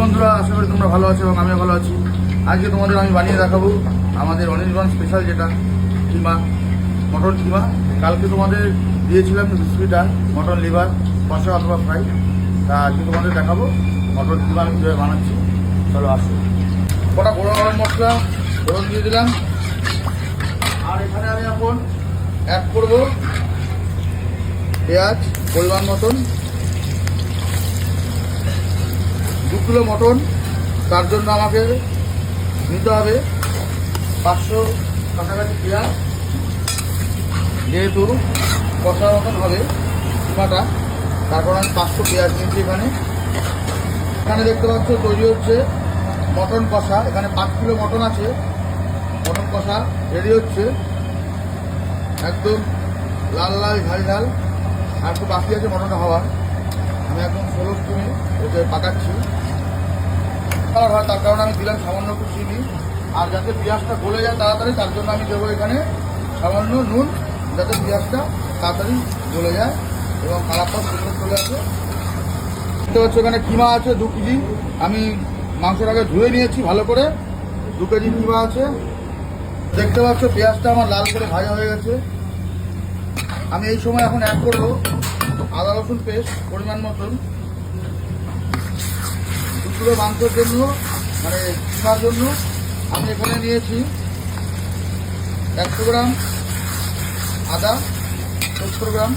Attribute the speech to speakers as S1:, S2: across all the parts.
S1: বন্ধুরা, আশা করি তোমরা ভালো আছো এবং আমিও ভালো আছি। আজকে তোমাদের আমি বানিয়ে দেখাবো আমাদের অনির্বাণ স্পেশাল, যেটা কিমা, মটন কিমা। কালকে তোমাদের দিয়েছিলাম রেসিপিটা মটন লিভার কষা অথবা ফ্রাই। তা আজকে তোমাদের দেখাবো মটন কিমা আমি কীভাবে বানাচ্ছি। চলো আসো। কটা গরম গরম মশলা গরম দিয়ে দিলাম। আর এখানে আমি এখন অ্যাড করবো পেঁয়াজ পরিমাণ মতন, 2 কিলো মটন, তার জন্য আমাকে নিতে হবে 500 কাছাকাছি পেঁয়াজ। যেহেতু কষা মতন হবে কিমাটা, তারপর আমি 500 পেঁয়াজ নিয়েছি। এখানে দেখতে পাচ্ছ তৈরি হচ্ছে মটন কষা। এখানে 5 কিলো মটন আছে, মটন কষা রেডি হচ্ছে। একদম লাল লাল ঝাল ঝাল। আর তো বাকি আছে মটনটা হওয়ার। আমি একদম 16 স্পুনে ওকে পাকাচ্ছি। হয় তার কারণে আমি দিলাম সামান্য একটু চিনি। আর যাতে পেঁয়াজটা গলে যায় তাড়াতাড়ি, তার জন্য আমি দেবো এখানে সামান্য নুন, যাতে পেঁয়াজটা তাড়াতাড়ি গলে যায় এবং কালারটা সুন্দর চলে আসে। দেখতে পাচ্ছ এখানে কিমা আছে 2 কেজি। আমি মাংসটাকে ধুয়ে নিয়েছি ভালো করে। 2 কেজি কিমা আছে। দেখতে পাচ্ছ পেঁয়াজটা আমার লাল করে ভাজা হয়ে গেছে। আমি এই সময় এখন অ্যাড করবো আদা রসুন পেস্ট পরিমাণ মতন। 2 কিলো মাংসের জন্য, মানে কিমার জন্য আমি এখানে নিয়েছি 100 গ্রাম আদা, 70 গ্রাম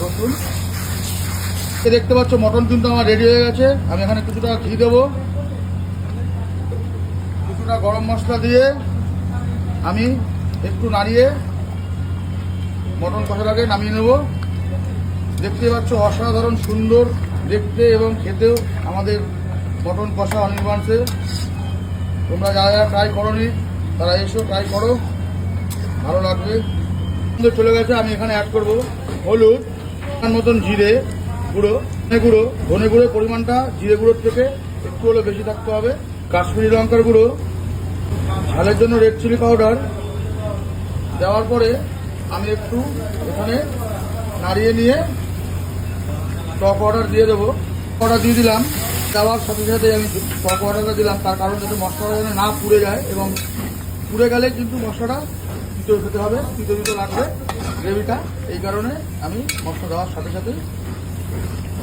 S1: রসুন। দেখতে পাচ্ছ মটন কিন্তু আমার রেডি হয়ে গেছে। আমি এখানে কিছুটা ঘি দেবো, কিছুটা গরম মশলা দিয়ে আমি একটু নাড়িয়ে মটন কষাটাকে নামিয়ে নেব। দেখতে পাচ্ছ অসাধারণ সুন্দর দেখতে এবং খেতেও আমাদের মটন কষা অনির্বাণসে। তোমরা যারা যারা ট্রাই করোনি তারা এসো, ট্রাই করো, ভালো লাগবে। চলে গেছে। আমি এখানে অ্যাড করবো হলুদ, তার মতন জিরে গুঁড়ো, ধনে গুঁড়ো পরিমাণটা জিরে গুঁড়োর থেকে একটু হলে বেশি থাকতে হবে। কাশ্মীরি লঙ্কার গুঁড়ো, ঝালের জন্য রেড চিলি পাউডার দেওয়ার পরে আমি একটু এখানে নাড়িয়ে নিয়ে টক ওয়াটার দিয়ে দেবো। ওয়াটার দিয়ে দিলাম। দেওয়ার সাথে সাথে আমি টক ওয়াটারটা দিলাম, তার কারণ যাতে মশলাটা যেন না পুড়ে যায়, এবং পুড়ে গেলে কিন্তু মশলাটা তিতো খেতে হবে, তিতো লাগবে গ্রেভিটা। এই কারণে আমি মশলা দেওয়ার সাথে সাথে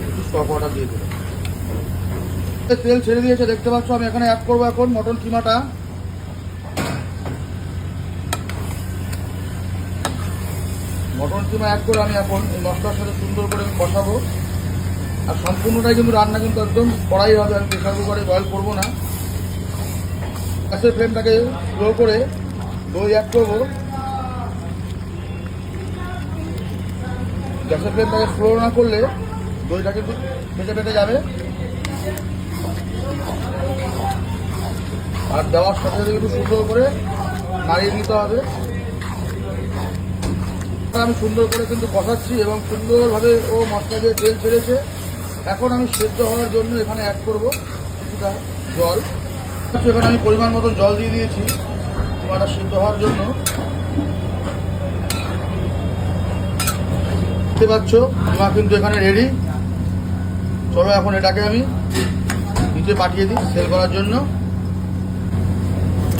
S1: একটু টক ওয়াটার দিয়ে দেবো। তেল ছেড়ে দিয়েছে দেখতে পাচ্ছ। আমি এখানে অ্যাড করবো এখন মটন কিমাটা। মটন কিমা অ্যাড করে আমি এখন এই মশলার সাথে সুন্দর করে আমি কষাবো। আর সম্পূর্ণটাই কিন্তু রান্না কিন্তু একদম কড়াই হবে। আমি প্রেসার কুকারে বয়েল করবো না। গ্যাসের ফ্লেমটাকে স্লো করে দই অ্যাড করবো। গ্যাসের ফ্লেমটাকে স্লো না করলে দইটা কিন্তু ফেটে যাবে। আর দেওয়ার সাথে সাথে একটু সুন্দর করে নাড়িয়ে নিতে হবে। আমি সুন্দর করে কিন্তু কষাচ্ছি এবং সুন্দরভাবে ও মশলা দিয়ে তেল ছেড়েছে। এখন আমি সেদ্ধ হওয়ার জন্য এখানে অ্যাড করবো কিছুটা জল। এখানে আমি পরিমাণ মতো জল দিয়ে দিয়েছি কিমাটা সিদ্ধ হওয়ার জন্য। দেখতে পাচ্ছ কিমা কিন্তু এখানে রেডি। চলো এখন এটাকে আমি নিচে পাঠিয়ে দিই সেল করার জন্য।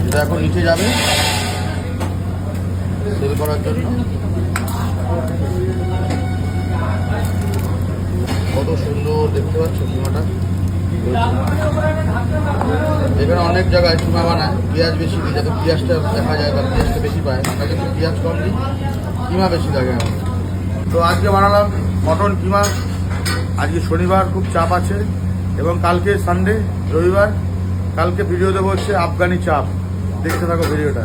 S1: এটা এখন নিচে যাবে সেল করার জন্য। কত সুন্দর দেখতে পাচ্ছ কিমাটা। এখানে অনেক জায়গায় কিমা বানায় পেঁয়াজ বেশি দিই, যাতে পেঁয়াজটা দেখা যায়, তার পেঁয়াজটা বেশি পায়। আমরা কিন্তু পেঁয়াজ কম দিই, কিমা বেশি লাগে আমার। তো আজকে বানালাম মটন কিমা। আজকে শনিবার, খুব চাপ আছে, এবং কালকে সানডে রবিবার। কালকে ভিডিও দেবো হচ্ছে আফগানি চাপ। দেখতে থাকো ভিডিওটা।